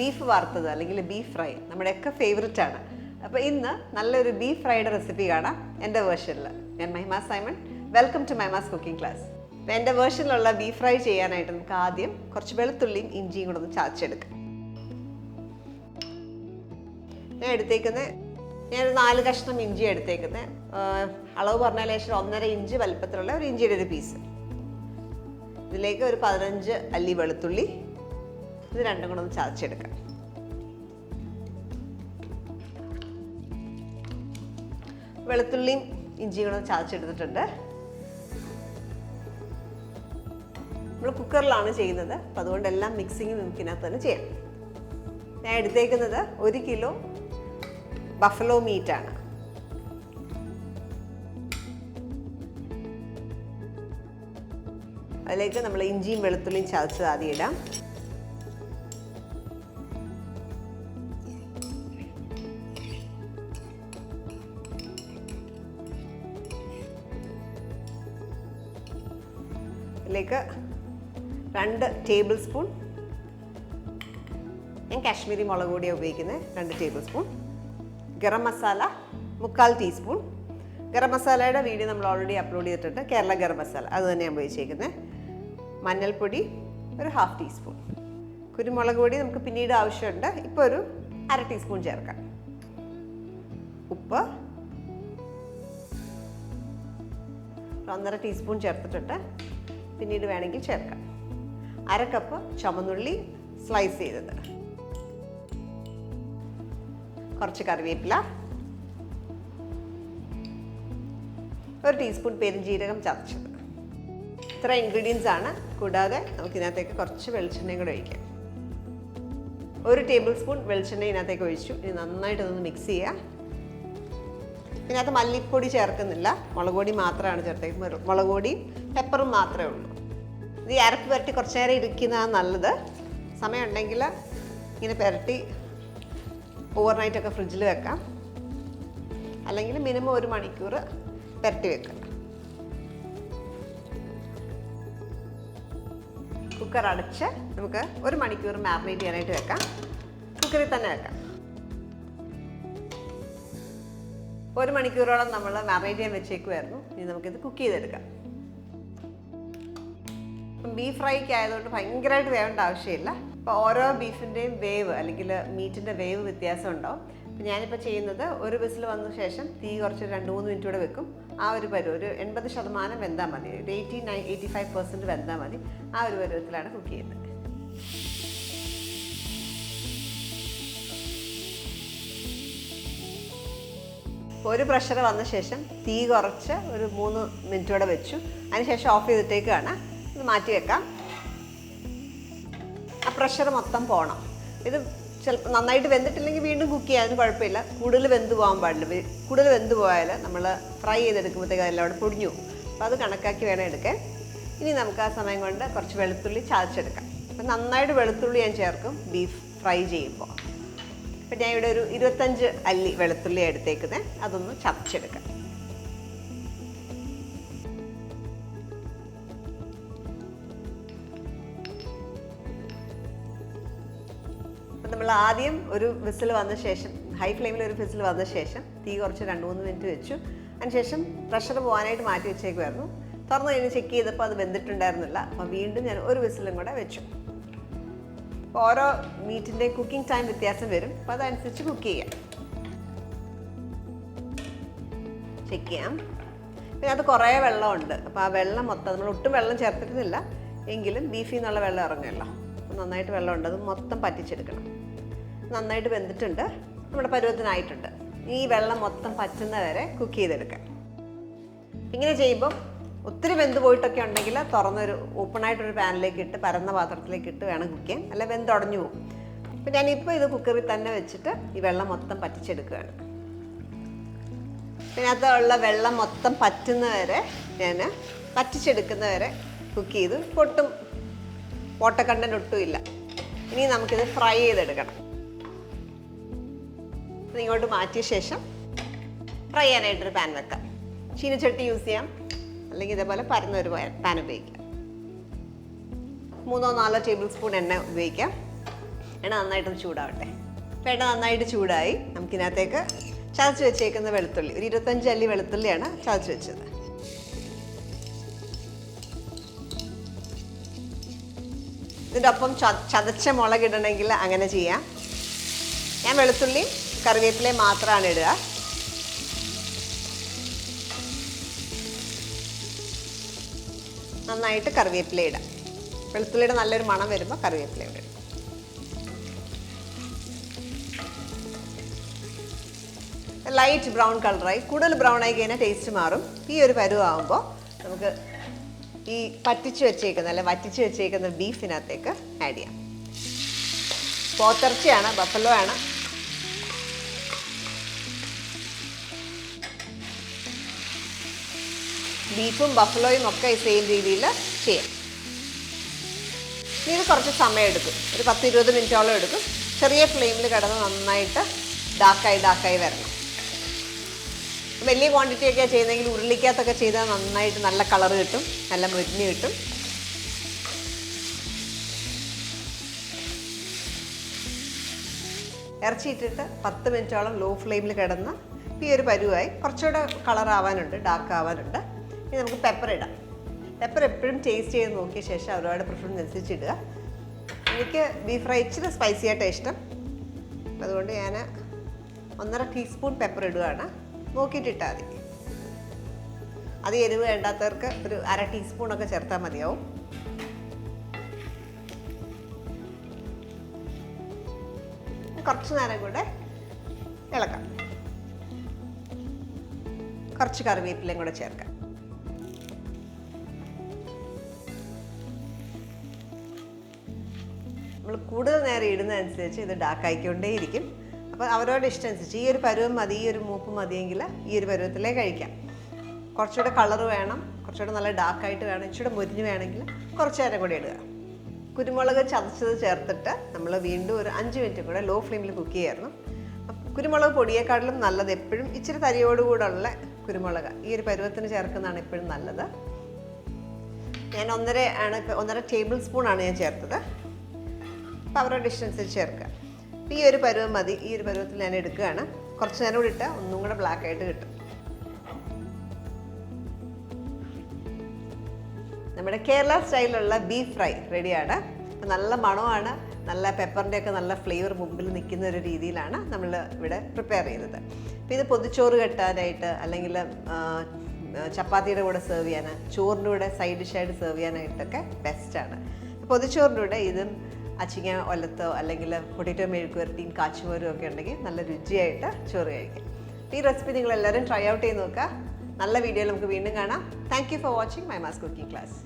Beef വറുത്തത് അല്ലെങ്കിൽ beef fry നമ്മുടെയൊക്കെ ഫേവററ്റ് ആണ്. അപ്പോൾ ഇന്ന് നല്ലൊരു ബീഫ് ഫ്രൈയുടെ റെസിപ്പി കാണാം എൻ്റെ വേർഷനിൽ. ഞാൻ Mahima Simon, welcome to Mahima's cooking class. അപ്പോൾ എൻ്റെ വേർഷനിലുള്ള ബീഫ് ഫ്രൈ ചെയ്യാനായിട്ട് നമുക്ക് ആദ്യം കുറച്ച് വെളുത്തുള്ളിയും ഇഞ്ചിയും കൂടെ ഒന്ന് ചതച്ചെടുക്കാം. ഞാനൊരു 4 കഷ്ണം ഇഞ്ചി എടുത്തേക്കുന്നത്. അളവ് പറഞ്ഞാൽ ശേഷം 1.5 ഇഞ്ച് വലുപ്പത്തിലുള്ള ഒരു ഇഞ്ചിയുടെ ഒരു പീസ്. ഇതിലേക്ക് ഒരു 15 അല്ലി വെളുത്തുള്ളി, ഇത് രണ്ടും കൂടെ ഒന്ന് ചതച്ചെടുക്കാം. വെളുത്തുള്ളിയും ഇഞ്ചിയും കൂടെ ചതച്ചെടുത്തിട്ടുണ്ട്. നമ്മൾ കുക്കറിലാണ് ചെയ്യുന്നത്, അപ്പം അതുകൊണ്ട് എല്ലാം മിക്സിങ് നമുക്കിനകത്ത് തന്നെ ചെയ്യാം. ഞാൻ എടുത്തേക്കുന്നത് 1 കിലോ ബഫലോ മീറ്റാണ്. അതിലേക്ക് നമ്മൾ ഇഞ്ചിയും വെളുത്തുള്ളിയും ചതച്ചത് ആദ്യം ഇടാം. ഇതിലേക്ക് 2 ടേബിൾ സ്പൂൺ, ഞാൻ കാശ്മീരി മുളക് പൊടിയാണ് ഉപയോഗിക്കുന്നത്, 2 table spoon. Garam masala 3/4 teaspoon. Garam മസാലയുടെ വീഡിയോ നമ്മൾ ഓൾറെഡി അപ്ലോഡ് ചെയ്തിട്ടുണ്ട്, കേരള ഗരം മസാല, അത് തന്നെയാണ് ഉപയോഗിച്ചേക്കുന്നത്. മഞ്ഞൾപ്പൊടി ഒരു 1/2 ടീസ്പൂൺ. കുരുമുളക് പൊടി നമുക്ക് പിന്നീട് ആവശ്യമുണ്ട്, ഇപ്പോൾ ഒരു 1/2 ടീസ്പൂൺ ചേർക്കാം. ഉപ്പ് 1.5 ടീസ്പൂൺ ചേർത്തിട്ടുണ്ട്, പിന്നീട് വേണമെങ്കിൽ ചേർക്കാം. 1/2 കപ്പ് ചുവന്നുള്ളി സ്ലൈസ് ചെയ്തത്, കുറച്ച് കറിവേപ്പില, 1 ടീസ്പൂൺ പെരുംജീരകം ചതച്ചത്. ഇത്ര ഇൻഗ്രീഡിയൻസ് ആണ്. കൂടാതെ നമുക്കിതിനകത്തേക്ക് കുറച്ച് വെളിച്ചെണ്ണയും കൂടെ ഒഴിക്കാം. 1 ടേബിൾ സ്പൂൺ വെളിച്ചെണ്ണ ഇതിനകത്തേക്ക് ഒഴിച്ചു. ഇനി നന്നായിട്ട് ഇതൊന്ന് മിക്സ് ചെയ്യുക. ഇതിനകത്ത് മല്ലിപ്പൊടി ചേർക്കുന്നില്ല, മുളക് പൊടി മാത്രമാണ് ചേർത്തേക്കുന്നത്. മുളക് പൊടിയും പെപ്പറും മാത്രമേ ഉള്ളൂ. ഇത് അരപ്പ് പുരട്ടി കുറച്ച് നേരം ഇരിക്കുന്നതാണ് നല്ലത്. സമയം ഉണ്ടെങ്കിൽ ഇങ്ങനെ പുരട്ടി ഓവർനൈറ്റൊക്കെ ഫ്രിഡ്ജിൽ വെക്കാം, അല്ലെങ്കിൽ മിനിമം 1 മണിക്കൂർ പുരട്ടി വെക്കാം. കുക്കർ അടച്ച് നമുക്ക് 1 മണിക്കൂർ മാരിനേറ്റ് ചെയ്യാനായിട്ട് വെക്കാം. കുക്കറിൽ തന്നെ വെക്കാം. 1 മണിക്കൂറോളം നമ്മൾ മാരിനേറ്റ് ചെയ്യാൻ വെച്ചേക്കുമായിരുന്നു. ഇനി നമുക്കിത് കുക്ക് ചെയ്തെടുക്കാം. ബീഫ് ഫ്രൈക്ക് ആയതുകൊണ്ട് ഭയങ്കരമായിട്ട് വേവേണ്ട ആവശ്യമില്ല. അപ്പോൾ ഓരോ ബീഫിൻ്റെയും വേവ് അല്ലെങ്കിൽ മീറ്റിൻ്റെ വേവ് വ്യത്യാസം ഉണ്ടാവും. അപ്പോൾ ഞാനിപ്പോൾ ചെയ്യുന്നത് 1 വിസിൽ വന്ന ശേഷം തീ കുറച്ച് 2-3 മിനിറ്റ് കൂടെ വെക്കും. ആ ഒരു പരുവം, ഒരു 80% വെന്താൽ മതി, ഒരു 85% വെന്താൽ മതി. ആ ഒരു പരുവത്തിലാണ് കുക്ക് ചെയ്യുന്നത്. ഒരു പ്രഷർ വന്ന ശേഷം തീ കുറച്ച് ഒരു 3 മിനിറ്റ് കൂടെ വെച്ചു. അതിനുശേഷം ഓഫ് ചെയ്തിട്ടേക്കാണ്. ഇത് മാറ്റി വെക്കാം. ആ പ്രഷർ മൊത്തം പോകണം. ഇത് ചിലപ്പോൾ നന്നായിട്ട് വെന്തിട്ടില്ലെങ്കിൽ വീണ്ടും കുക്ക് ചെയ്യാൻ കുഴപ്പമില്ല. കൂടുതൽ വെന്ത് പോകാൻ പാടില്ല. കൂടുതൽ വെന്ത് പോയാൽ നമ്മൾ ഫ്രൈ ചെയ്തെടുക്കുമ്പോഴത്തേക്ക് അതെല്ലാം അവിടെ പൊടിഞ്ഞു പോകും. അപ്പോൾ അത് കണക്കാക്കി വേണം എടുക്കാൻ. ഇനി നമുക്ക് ആ സമയം കൊണ്ട് കുറച്ച് വെളുത്തുള്ളി ചതച്ചെടുക്കാം. അപ്പം നന്നായിട്ട് വെളുത്തുള്ളി ഞാൻ ചേർക്കും ബീഫ് ഫ്രൈ ചെയ്യുമ്പോൾ. അപ്പം ഞാൻ ഇവിടെ ഒരു 25 അല്ലി വെളുത്തുള്ളി എടുത്തേക്കുന്നത്, അതൊന്ന് ചതച്ചെടുക്കാം. നമ്മൾ ആദ്യം ഒരു വിസിൽ വന്ന ശേഷം, ഹൈ ഫ്ലെയിമിൽ ഒരു വിസിൽ വന്ന ശേഷം തീ കുറച്ച് 2-3 മിനിറ്റ് വെച്ചു. അതിനുശേഷം പ്രഷർ പോകാനായിട്ട് മാറ്റി വെച്ചേക്കുമായിരുന്നു. തുറന്ന് കഴിഞ്ഞ് ചെക്ക് ചെയ്തപ്പോൾ അത് വെന്തിട്ടുണ്ടായിരുന്നില്ല. അപ്പോൾ വീണ്ടും ഞാൻ ഒരു വിസിലും കൂടെ വെച്ചു. അപ്പോൾ ഓരോ മീറ്റിൻ്റെ കുക്കിംഗ് ടൈം വ്യത്യാസം വരും. അപ്പോൾ അതനുസരിച്ച് കുക്ക് ചെയ്യാം. ചെക്ക് ചെയ്യാം. പിന്നെ അത് കുറേ വെള്ളമുണ്ട്. അപ്പോൾ ആ വെള്ളം മൊത്തം നമ്മൾ ഒട്ടും വെള്ളം ചേർത്തിരുന്നില്ല, എങ്കിലും ബീഫിൽ നിന്നുള്ള വെള്ളം ഇറങ്ങുമല്ലോ. അപ്പോൾ നന്നായിട്ട് വെള്ളമുണ്ട്, അത് മൊത്തം പറ്റിച്ചെടുക്കണം. നന്നായിട്ട് വെന്തിട്ടുണ്ട്, നമ്മുടെ പരുവത്തിനായിട്ടുണ്ട്. ഈ വെള്ളം മൊത്തം പറ്റുന്നവരെ കുക്ക് ചെയ്തെടുക്കാം. ഇങ്ങനെ ചെയ്യുമ്പം ഒത്തിരി വെന്ത് പോയിട്ടൊക്കെ ഉണ്ടെങ്കിൽ തുറന്നൊരു ഓപ്പണായിട്ടൊരു പാനിലേക്ക് ഇട്ട്, പരന്ന പാത്രത്തിലേക്ക് ഇട്ട് വേണം കുക്ക് ചെയ്യാൻ, അല്ല വെന്തുടഞ്ഞു പോകും. അപ്പം ഞാനിപ്പോൾ ഇത് കുക്കറിൽ തന്നെ വെച്ചിട്ട് ഈ വെള്ളം മൊത്തം പറ്റിച്ചെടുക്കുകയാണ്. ഇതിനകത്ത് ഉള്ള വെള്ളം മൊത്തം പറ്റുന്നവരെ ഞാൻ പറ്റിച്ചെടുക്കുന്നവരെ കുക്ക് ചെയ്ത് പൊട്ടും വാട്ടർ കണ്ടന്റ് ഒട്ടുമില്ല. ഇനി നമുക്കിത് ഫ്രൈ ചെയ്തെടുക്കണം. ഇങ്ങോട്ട് മാറ്റിയ ശേഷം ഫ്രൈ ചെയ്യാനായിട്ടൊരു പാൻ വെക്കാം. ചീനച്ചട്ടി യൂസ് ചെയ്യാം, അല്ലെങ്കിൽ ഇതേപോലെ പരന്നൊരു പാൻ ഉപയോഗിക്കാം. 3-4 ടേബിൾ സ്പൂൺ എണ്ണ ഉപയോഗിക്കാം. എണ്ണ നന്നായിട്ടൊന്ന് ചൂടാവട്ടെ. അപ്പോൾ എണ്ണ നന്നായിട്ട് ചൂടായി. നമുക്കിതിനകത്തേക്ക് ചതച്ച് വെച്ചേക്കുന്ന വെളുത്തുള്ളി, ഒരു 25 അല്ലി വെളുത്തുള്ളിയാണ് ചതച്ച് വെച്ചത്. ഇതിൻ്റെ ഒപ്പം ചതച്ച മുളകിടണമെങ്കിൽ അങ്ങനെ ചെയ്യാം. ഞാൻ വെളുത്തുള്ളിയും കറിവേപ്പിലയും മാത്രമാണ് ഇടുക. നന്നായിട്ട് കറിവേപ്പില ഇടാം. വെളുത്തുള്ളിയുടെ നല്ലൊരു മണം വരുമ്പോൾ കറിവേപ്പില ഇടും. ലൈറ്റ് ബ്രൗൺ കളറായി. കൂടുതൽ ബ്രൗൺ ആയി കഴിഞ്ഞാൽ ടേസ്റ്റ് മാറും. ഈ ഒരു പരുവാകുമ്പോൾ നമുക്ക് ഈ വറ്റിച്ച് വെച്ചേക്കുന്ന ബീഫിനകത്തേക്ക് ആഡ് ചെയ്യാം. പോത്തിറച്ചിയാണ്, ബഫലോ ആണ്. ബീഫും ബഫലോയും ഒക്കെ സെയിം രീതിയിൽ ചെയ്യാം. ഇത് കുറച്ച് സമയം എടുക്കും, ഒരു 10-20 മിനിറ്റോളം എടുക്കും. ചെറിയ ഫ്ലെയിമിൽ കിടന്ന് നന്നായിട്ട് ഡാക്കായി വരണം. വലിയ ക്വാണ്ടിറ്റി ഒക്കെ ചെയ്യുന്നെങ്കിൽ ഉരുളിക്കകത്തൊക്കെ ചെയ്താൽ നന്നായിട്ട് നല്ല കളർ കിട്ടും, നല്ല മുരിഞ്ഞ് കിട്ടും. ഇറച്ചിയിട്ടിട്ട് 10 മിനിറ്റോളം ലോ ഫ്ലെയിമിൽ കിടന്ന് ഈ ഒരു പരുവായി. കുറച്ചുകൂടെ കളർ ആവാനുണ്ട്, ഡാർക്ക് ആവാനുണ്ട്. ഇനി നമുക്ക് പെപ്പർ ഇടാം. പെപ്പർ എപ്പോഴും ടേസ്റ്റ് ചെയ്ത് നോക്കിയ ശേഷം അവരോട് പ്രിഫറൻസ് അനുസരിച്ച് ഇടുക. എനിക്ക് ബീഫ് ഫ്രൈ ഇച്ചിരി സ്പൈസി ആയിട്ട് ഇഷ്ടം, അതുകൊണ്ട് ഞാൻ 1.5 ടീസ്പൂൺ പെപ്പർ ഇടുകയാണ്. നോക്കിയിട്ടിട്ടാൽ മതി. അത് എരിവ് വേണ്ടാത്തവർക്ക് ഒരു 1/2 ടീസ്പൂണൊക്കെ ചേർത്താൽ മതിയാവും. കുറച്ച് നേരം കൂടെ ഇളക്കാം. കുറച്ച് കറിവേപ്പിലയും കൂടെ ചേർക്കാം. നമ്മൾ കൂടുതൽ നേരം ഇടുന്നതനുസരിച്ച് ഇത് ഡാക്കായിക്കൊണ്ടേയിരിക്കും. അപ്പോൾ അവരോട് ഇഷ്ടം അനുസരിച്ച് ഈ ഒരു പരുവം മതി, ഈ ഒരു മൂപ്പ് മതിയെങ്കിൽ ഈ ഒരു പരുവത്തിലേ കഴിക്കാം. കുറച്ചുകൂടെ കളർ വേണം, കുറച്ചുകൂടെ നല്ല ഡാർക്കായിട്ട് വേണം, ഇച്ചിരി മുരിഞ്ഞ് വേണമെങ്കിൽ കുറച്ച് നേരം കൂടി ഇടുക. കുരുമുളക് ചതച്ചത് ചേർത്തിട്ട് നമ്മൾ വീണ്ടും ഒരു 5 മിനിറ്റ് കൂടെ ലോ ഫ്ലെയിമിൽ കുക്ക് ചെയ്യായിരുന്നു. കുരുമുളക് പൊടിയേക്കാട്ടിലും നല്ലത് എപ്പോഴും ഇച്ചിരി തരിയോടുകൂടുള്ള കുരുമുളക് ഈ ഒരു പരുവത്തിന് ചേർക്കുന്നതാണ് എപ്പോഴും നല്ലത്. ഞാൻ 1.5 ടേബിൾ സ്പൂണാണ് ഞാൻ ചേർത്തത്. അപ്പോൾ അവരുടെ ഡിഷ് അനുസരിച്ച് ചേർക്കുക. ഈ ഒരു പരുവം മതി. ഈ ഒരു പരുവത്തിൽ ഞാൻ എടുക്കുകയാണ്. കുറച്ച് നേരം കൂടി ഇട്ടാൽ ഒന്നും കൂടെ ബ്ലാക്ക് ആയിട്ട് കിട്ടും. നമ്മുടെ കേരള സ്റ്റൈലിലുള്ള ബീഫ് ഫ്രൈ റെഡിയാണ്. അപ്പോൾ നല്ല മണമാണ്, നല്ല പെപ്പറിൻ്റെ ഒക്കെ നല്ല ഫ്ലേവർ മുമ്പിൽ നിൽക്കുന്ന ഒരു രീതിയിലാണ് നമ്മൾ ഇവിടെ പ്രിപ്പയർ ചെയ്തത്. അപ്പോൾ ഇത് പൊതിച്ചോറ് കെട്ടാനായിട്ട് അല്ലെങ്കിൽ ചപ്പാത്തിയുടെ കൂടെ സെർവ് ചെയ്യാൻ, ചോറിൻ്റെ കൂടെ സൈഡ് ഡിഷായിട്ട് സെർവ് ചെയ്യാനായിട്ടൊക്കെ ബെസ്റ്റാണ്. പൊതിച്ചോറിൻ്റെ കൂടെ ഇതും അച്ചിങ്ങ ഒലത്തോ അല്ലെങ്കിൽ പൊട്ടറ്റോ മെഴുക്കുവരട്ടിയും കാച്ചുമോരും ഒക്കെ ഉണ്ടെങ്കിൽ നല്ല രുചിയായിട്ട് ചോറ് കഴിക്കാം. ഈ റെസിപ്പി നിങ്ങളെല്ലാവരും ട്രൈ ഔട്ട് ചെയ്ത് നോക്കുക. നല്ല വീഡിയോയിൽ നമുക്ക് വീണ്ടും കാണാം. Thank you for watching my mass cooking class.